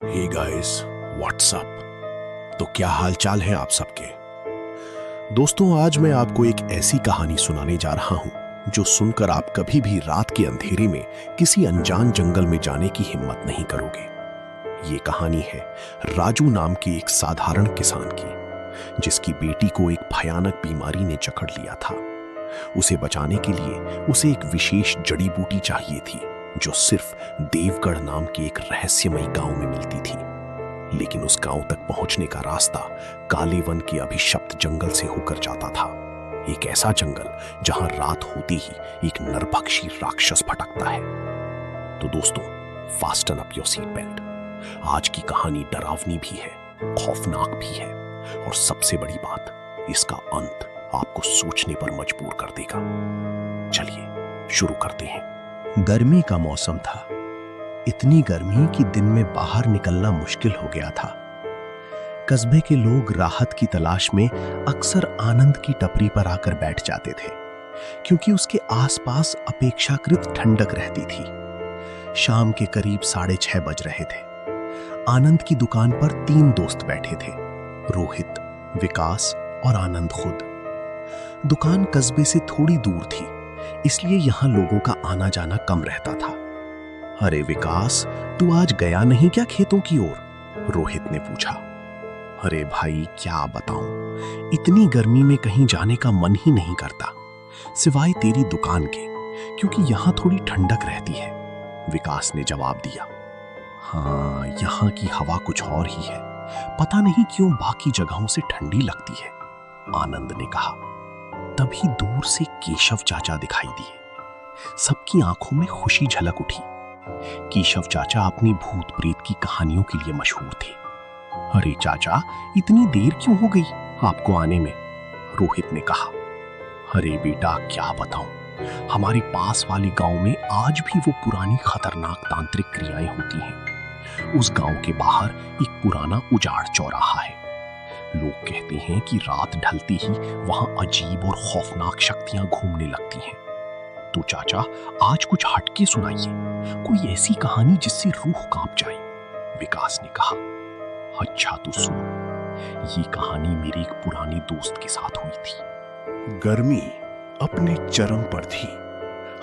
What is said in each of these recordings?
Hey guys, WhatsApp. तो क्या हाल चाल है आप सबके। दोस्तों, आज मैं आपको एक ऐसी कहानी सुनाने जा रहा हूं जो सुनकर आप कभी भी रात के अंधेरे में किसी अनजान जंगल में जाने की हिम्मत नहीं करोगे। ये कहानी है राजू नाम के एक साधारण किसान की, जिसकी बेटी को एक भयानक बीमारी ने जकड़ लिया था। उसे बचाने के लिए उसे एक विशेष जड़ी बूटी चाहिए थी जो सिर्फ देवगढ़ नाम के एक रहस्यमयी गांव में मिलती थी। लेकिन उस गांव तक पहुंचने का रास्ता काले वन के अभिशप्त जंगल से होकर जाता था। एक ऐसा जंगल जहां रात होते ही एक नरभक्षी राक्षस भटकता है। तो दोस्तों, fasten up your seat belt. आज की कहानी डरावनी भी है, खौफनाक भी है, और सबसे बड़ी बात, इसका अंत आपको सोचने पर मजबूर कर देगा। चलिए शुरू करते हैं। गर्मी का मौसम था। इतनी गर्मी कि दिन में बाहर निकलना मुश्किल हो गया था। कस्बे के लोग राहत की तलाश में अक्सर आनंद की टपरी पर आकर बैठ जाते थे, क्योंकि उसके आसपास अपेक्षाकृत ठंडक रहती थी। शाम के करीब 6:30 बज रहे थे। आनंद की दुकान पर 3 दोस्त बैठे थे, रोहित, विकास और आनंद खुद। दुकान कस्बे से थोड़ी दूर थी, इसलिए यहां लोगों का आना जाना कम रहता था। अरे विकास, तू आज गया नहीं क्या खेतों की ओर? रोहित ने पूछा। अरे भाई, क्या बताऊं, इतनी गर्मी में कहीं जाने का मन ही नहीं करता, सिवाय तेरी दुकान के, क्योंकि यहां थोड़ी ठंडक रहती है, विकास ने जवाब दिया। हाँ, यहां की हवा कुछ और ही है, पता नहीं क्यों बाकी जगहों से ठंडी लगती है, आनंद ने कहा। तभी दूर से केशव चाचा दिखाई दिए। सबकी आंखों में खुशी झलक उठी। केशव चाचा अपनी भूत प्रेत की कहानियों के लिए मशहूर थे। अरे चाचा, इतनी देर क्यों हो गई आपको आने में? रोहित ने कहा। अरे बेटा, क्या बताऊं, हमारे पास वाले गांव में आज भी वो पुरानी खतरनाक तांत्रिक क्रियाएं होती हैं। उस गांव के बाहर एक पुराना उजाड़ चौराहा है। लोग कहते हैं कि रात ढलते ही वहां अजीब और खौफनाक शक्तियां घूमने लगती हैं। तो चाचा, आज कुछ हटके सुनाइए, कोई ऐसी कहानी जिससे रूह कांप जाए, विकास ने कहा। अच्छा तो सुनो, ये कहानी मेरे एक पुराने दोस्त के साथ हुई थी। गर्मी अपने चरम पर थी।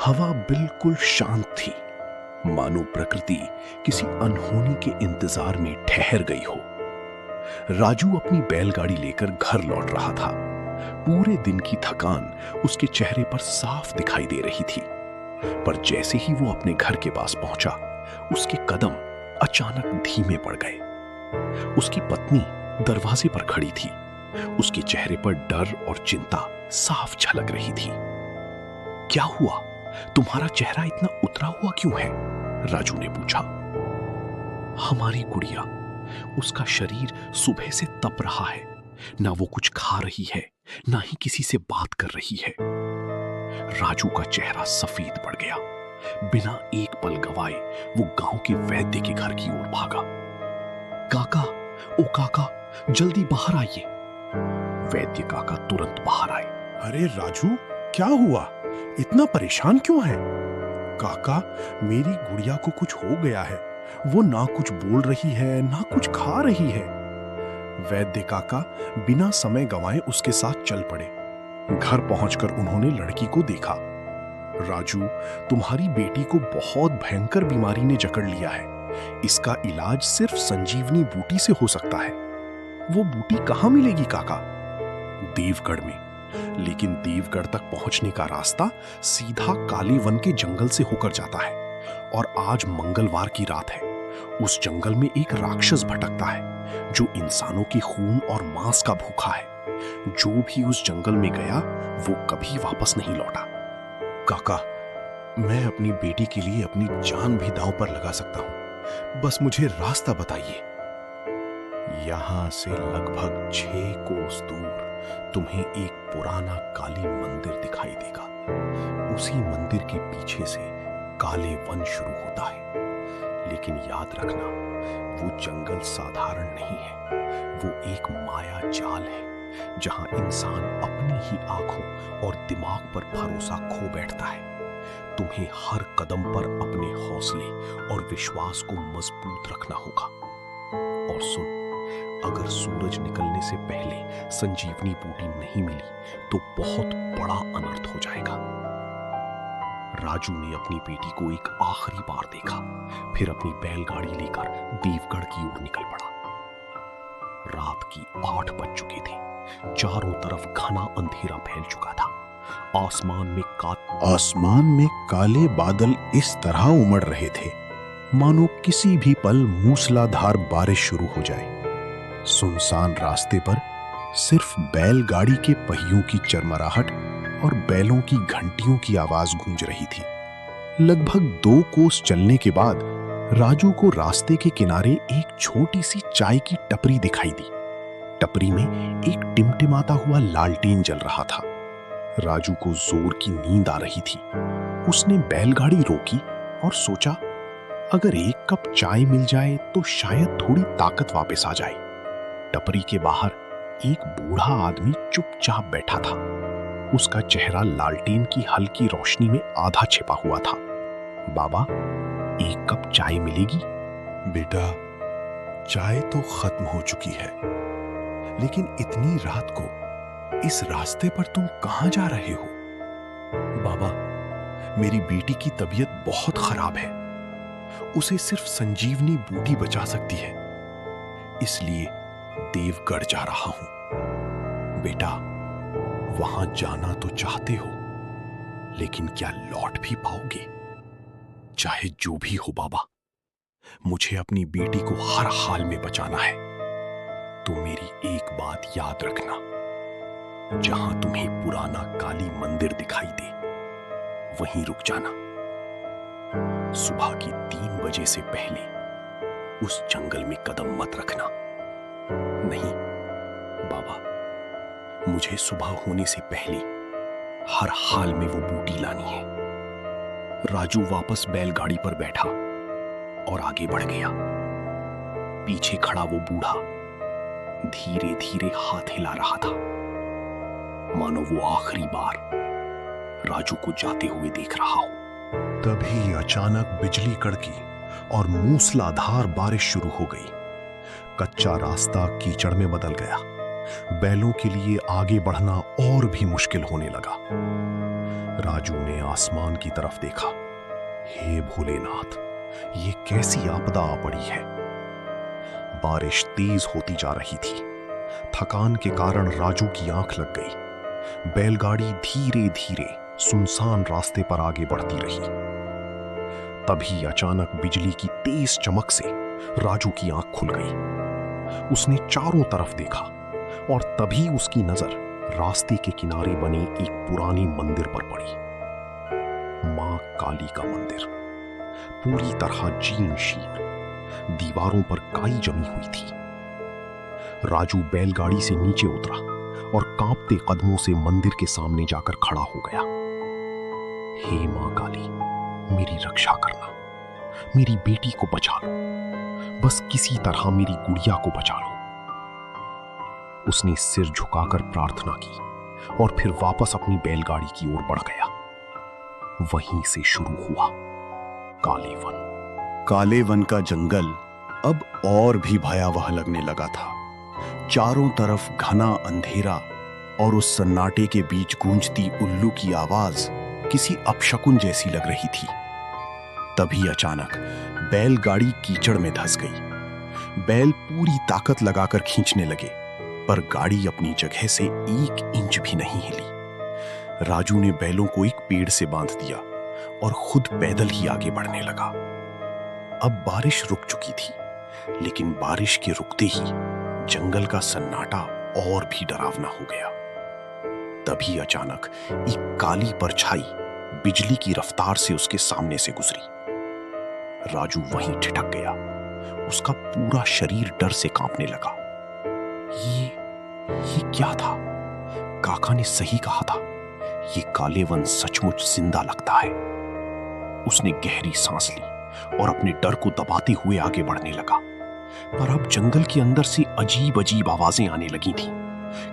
हवा बिल्कुल शांत थी, मानो प्रकृति किसी अनहोनी के इंतजार में ठहर गई हो। राजू अपनी बैलगाड़ी लेकर घर लौट रहा था। पूरे दिन की थकान उसके चेहरे पर साफ दिखाई दे रही थी। पर जैसे ही वो अपने घर के पास पहुंचा, उसके कदम अचानक धीमे पड़ गए। उसकी पत्नी दरवाजे पर खड़ी थी। उसके चेहरे पर डर और चिंता साफ झलक रही थी। क्या हुआ? तुम्हारा चेहरा इतना उतरा हुआ क्यों है? राजू ने पूछा। हमारी गुड़िया, उसका शरीर सुबह से तप रहा है, ना वो कुछ खा रही है, ना ही किसी से बात कर रही है। राजू का चेहरा सफेद पड़ गया। बिना एक पल गवाए वो गांव के वैद्य के घर की ओर भागा। काका, ओ काका, जल्दी बाहर आइए। वैद्य काका तुरंत बाहर आए। अरे राजू, क्या हुआ? इतना परेशान क्यों है? काका, मेरी गुड़िया को कुछ हो गया है। वो ना कुछ बोल रही है, ना कुछ खा रही है। वैद्य काका बिना समय गंवाए उसके साथ चल पड़े। घर पहुंचकर उन्होंने लड़की को देखा। राजू, तुम्हारी बेटी को बहुत भयंकर बीमारी ने जकड़ लिया है। इसका इलाज सिर्फ संजीवनी बूटी से हो सकता है। वो बूटी कहां मिलेगी काका? देवगढ़ में। लेकिन देवगढ़ तक पहुंचने का रास्ता सीधा काले वन के जंगल से होकर जाता है। और आज मंगलवार की रात है। उस जंगल में एक राक्षस भटकता है जो इंसानों के खून और मांस का भूखा है। जो भी उस जंगल में गया वो कभी वापस नहीं लौटा। काका, मैं अपनी बेटी के लिए अपनी जान भी दांव पर लगा सकता हूं, बस मुझे रास्ता बताइए। यहां से लगभग 6 कोस दूर तुम्हें एक पुराना काली मंदिर दिखाई देगा। उसी मंदिर के पीछे से काले वन शुरू होता है। लेकिन याद रखना, वो जंगल साधारण नहीं है। वो एक माया जाल है जहां इंसान अपनी ही आंखों और दिमाग पर भरोसा खो बैठता है। तुम्हें हर कदम पर अपने हौसले और विश्वास को मजबूत रखना होगा। और सुन, अगर सूरज निकलने से पहले संजीवनी बूटी नहीं मिली तो बहुत बड़ा अनर्थ हो जाएगा। राजू ने अपनी बेटी को एक आखिरी बार देखा, फिर अपनी बैलगाड़ी लेकर देवगढ़ की ओर निकल पड़ा। रात की 8 बज चुके थे। चारों तरफ घना अंधेरा फैल चुका था। आसमान में काले बादल इस तरह उमड़ रहे थे मानो किसी भी पल मूसलाधार बारिश शुरू हो जाए। सुनसान रास्ते पर सिर्फ बैलगाड़ी के पहियों की चरमराहट और बैलों की घंटियों की आवाज गूंज रही थी। लगभग 2 कोस चलने के बाद राजू को रास्ते के किनारे एक छोटी सी चाय की टपरी दिखाई दी। टपरी में एक टिमटिमाता हुआ लालटेन जल रहा था। राजू को जोर की नींद आ रही थी। उसने बैलगाड़ी रोकी और सोचा, अगर एक कप चाय मिल जाए तो शायद थोड़ी ताकत वापस आ जाए। टपरी के बाहर एक बूढ़ा आदमी चुपचाप बैठा था। उसका चेहरा लालटेन की हल्की रोशनी में आधा छिपा हुआ था। बाबा, एक कप चाय मिलेगी? बेटा, चाय तो खत्म हो चुकी है, लेकिन इतनी रात को इस रास्ते पर तुम कहां जा रहे हो? बाबा, मेरी बेटी की तबीयत बहुत खराब है। उसे सिर्फ संजीवनी बूटी बचा सकती है, इसलिए देवगढ़ जा रहा हूं। बेटा, वहां जाना तो चाहते हो, लेकिन क्या लौट भी पाओगे? चाहे जो भी हो बाबा, मुझे अपनी बेटी को हर हाल में बचाना है। तो मेरी एक बात याद रखना, जहां तुम्हें पुराना काली मंदिर दिखाई दे वहीं रुक जाना। सुबह की 3 बजे से पहले उस जंगल में कदम मत रखना। नहीं बाबा, मुझे सुबह होने से पहले हर हाल में वो बूटी लानी है। राजू वापस बैलगाड़ी पर बैठा और आगे बढ़ गया। पीछे खड़ा वो बूढ़ा धीरे धीरे हाथ हिला रहा था, मानो वो आखिरी बार राजू को जाते हुए देख रहा हो। तभी अचानक बिजली कड़की और मूसलाधार बारिश शुरू हो गई। कच्चा रास्ता कीचड़ में बदल गया। बैलों के लिए आगे बढ़ना और भी मुश्किल होने लगा। राजू ने आसमान की तरफ देखा। हे भोलेनाथ, ये कैसी आपदा आ पड़ी है। बारिश तेज होती जा रही थी। थकान के कारण राजू की आंख लग गई। बैलगाड़ी धीरे धीरे सुनसान रास्ते पर आगे बढ़ती रही। तभी अचानक बिजली की तेज चमक से राजू की आंख खुल गई। उसने चारों तरफ देखा और तभी उसकी नजर रास्ते के किनारे बने एक पुरानी मंदिर पर पड़ी। मां काली का मंदिर, पूरी तरह जीर्ण शीर्ण, दीवारों पर काई जमी हुई थी। राजू बैलगाड़ी से नीचे उतरा और कांपते कदमों से मंदिर के सामने जाकर खड़ा हो गया। हे मां काली, मेरी रक्षा करना, मेरी बेटी को बचा लो, बस किसी तरह मेरी गुड़िया को बचा लो। उसने सिर झुकाकर प्रार्थना की और फिर वापस अपनी बैलगाड़ी की ओर बढ़ गया। वहीं से शुरू हुआ काले वन। काले वन का जंगल अब और भी भयावह लगने लगा था। चारों तरफ घना अंधेरा और उस सन्नाटे के बीच गूंजती उल्लू की आवाज किसी अपशकुन जैसी लग रही थी। तभी अचानक बैलगाड़ी कीचड़ में धंस गई। बैल पूरी ताकत लगाकर खींचने लगे, पर गाड़ी अपनी जगह से 1 इंच भी नहीं हिली। राजू ने बैलों को एक पेड़ से बांध दिया और खुद पैदल ही आगे बढ़ने लगा। अब बारिश रुक चुकी थी, लेकिन बारिश के रुकते ही जंगल का सन्नाटा और भी डरावना हो गया। तभी अचानक एक काली परछाई बिजली की रफ्तार से उसके सामने से गुजरी। राजू वहीं ठिठक गया। उसका पूरा शरीर डर से कांपने लगा। ये क्या था? काका ने सही कहा था, ये काले वन सचमुच जिंदा लगता है। उसने गहरी सांस ली और अपने डर को दबाते हुए आगे बढ़ने लगा। पर अब जंगल के अंदर से अजीब अजीब आवाजें आने लगी थीं।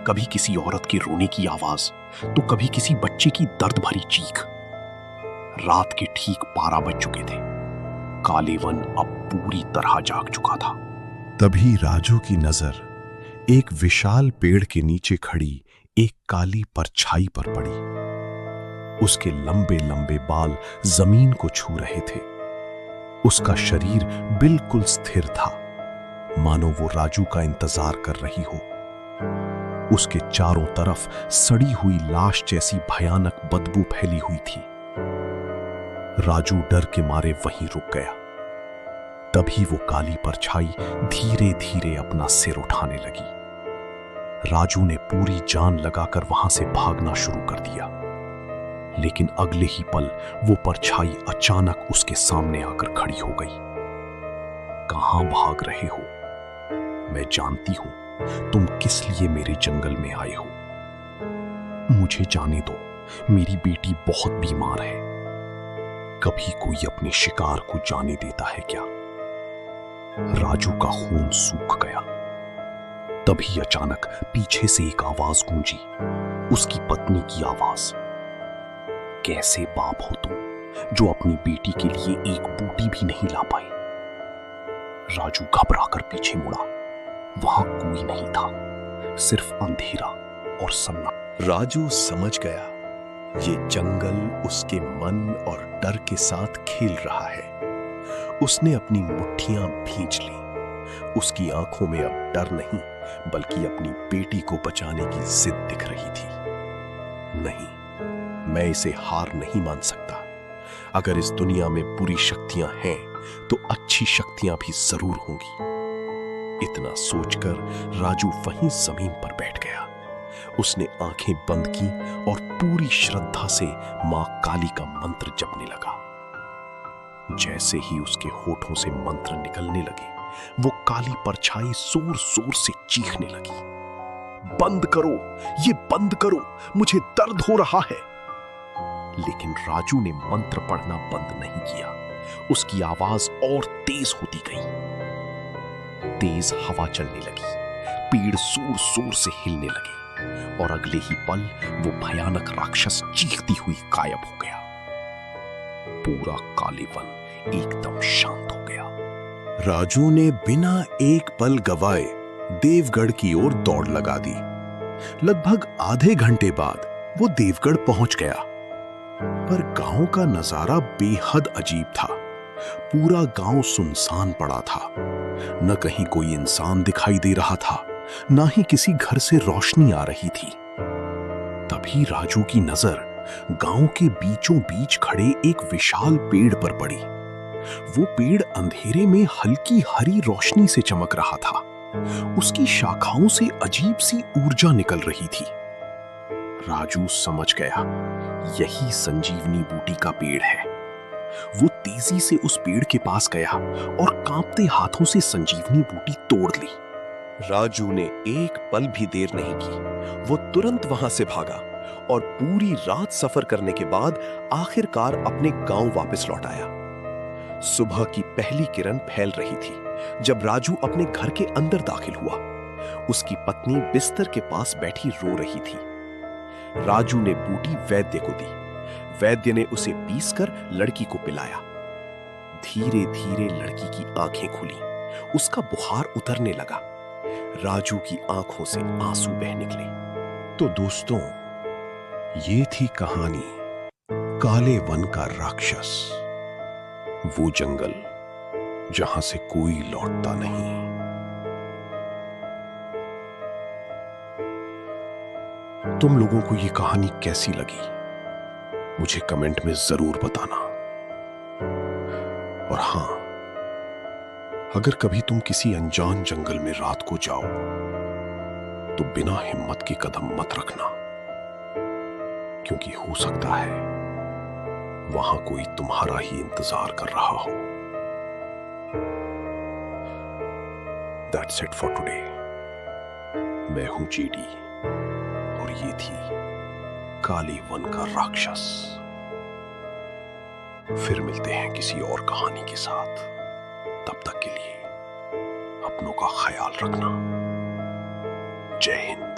कभी किसी औरत के रोने की आवाज, तो कभी किसी बच्चे की दर्द भरी चीख। रात के ठीक 12 बज चुके थे। काले वन अब पूरी तरह जाग चुका था। तभी राजू की नजर एक विशाल पेड़ के नीचे खड़ी एक काली परछाई पर पड़ी। उसके लंबे लंबे बाल जमीन को छू रहे थे। उसका शरीर बिल्कुल स्थिर था, मानो वो राजू का इंतजार कर रही हो। उसके चारों तरफ सड़ी हुई लाश जैसी भयानक बदबू फैली हुई थी। राजू डर के मारे वहीं रुक गया। तभी वो काली परछाई धीरे धीरे अपना सिर उठाने लगी। राजू ने पूरी जान लगाकर वहां से भागना शुरू कर दिया, लेकिन अगले ही पल वो परछाई अचानक उसके सामने आकर खड़ी हो गई। कहां भाग रहे हो? मैं जानती हूं तुम किस लिए मेरे जंगल में आए हो। मुझे जाने दो, मेरी बेटी बहुत बीमार है। कभी कोई अपने शिकार को जाने देता है क्या? राजू का खून सूख गया। तभी अचानक पीछे से एक आवाज गूंजी, उसकी पत्नी की आवाज। कैसे बाप हो तुम जो अपनी बेटी के लिए एक बूटी भी नहीं ला पाए? राजू घबराकर पीछे मुड़ा। वहां कोई नहीं था, सिर्फ अंधेरा और सन्नाटा। राजू समझ गया ये जंगल उसके मन और डर के साथ खेल रहा है। उसने अपनी मुट्ठियां भींच ली। उसकी आंखों में अब डर नहीं, बल्कि अपनी बेटी को बचाने की जिद दिख रही थी। नहीं, मैं इसे हार नहीं मान सकता। अगर इस दुनिया में बुरी शक्तियां हैं, तो अच्छी शक्तियां भी जरूर होंगी। इतना सोचकर राजू वहीं जमीन पर बैठ गया। उसने आंखें बंद की और पूरी श्रद्धा से मां काली का मंत्र जपने लगा। जैसे ही उसके होठों से मंत्र निकलने लगे, वो काली परछाई जोर जोर से चीखने लगी, बंद करो, ये बंद करो, मुझे दर्द हो रहा है। लेकिन राजू ने मंत्र पढ़ना बंद नहीं किया। उसकी आवाज और तेज होती गई। तेज हवा चलने लगी, पेड़ जोर जोर से हिलने लगे और अगले ही पल वो भयानक राक्षस चीखती हुई गायब हो गया। पूरा काले वन एकदम शांत हो गया। राजू ने बिना एक पल गवाए देवगढ़ की ओर दौड़ लगा दी। लगभग आधे घंटे बाद वो देवगढ़ पहुंच गया, पर गांव का नजारा बेहद अजीब था। पूरा गांव सुनसान पड़ा था। न कहीं कोई इंसान दिखाई दे रहा था, ना ही किसी घर से रोशनी आ रही थी। तभी राजू की नजर गांव के बीचों बीच खड़े एक विशाल पेड़ पर पड़ी। वो पेड़ अंधेरे में हल्की हरी रोशनी से चमक रहा था। उसकी शाखाओं से अजीब सी ऊर्जा निकल रही थी। राजू समझ गया, यही संजीवनी बूटी का पेड़ है। वो तेजी से उस पेड़ के पास गया और कांपते हाथों से संजीवनी बूटी तोड़ ली। राजू ने एक पल भी देर नहीं की। वो तुरंत वहां से भागा और पूरी रात सफर करने के बाद आखिरकार अपने गांव वापस लौट आया। सुबह की पहली किरण फैल रही थी जब राजू अपने घर के अंदर दाखिल हुआ। उसकी पत्नी बिस्तर के पास बैठी रो रही थी। राजू ने बूटी वैद्य को दी। वैद्य ने उसे पीसकर लड़की को पिलाया। धीरे धीरे लड़की की आंखें खुली, उसका बुखार उतरने लगा। राजू की आंखों से आंसू बह निकले। तो दोस्तों, ये थी कहानी काले वन का राक्षस। वो जंगल जहां से कोई लौटता नहीं। तुम लोगों को ये कहानी कैसी लगी, मुझे कमेंट में जरूर बताना। और हां, अगर कभी तुम किसी अनजान जंगल में रात को जाओ, तो बिना हिम्मत के कदम मत रखना, क्योंकि हो सकता है वहां कोई तुम्हारा ही इंतजार कर रहा हो। That's it for today। मैं हूं जीडी और ये थी काले वन का राक्षस। फिर मिलते हैं किसी और कहानी के साथ। तब तक के लिए अपनों का ख्याल रखना। जय हिंद।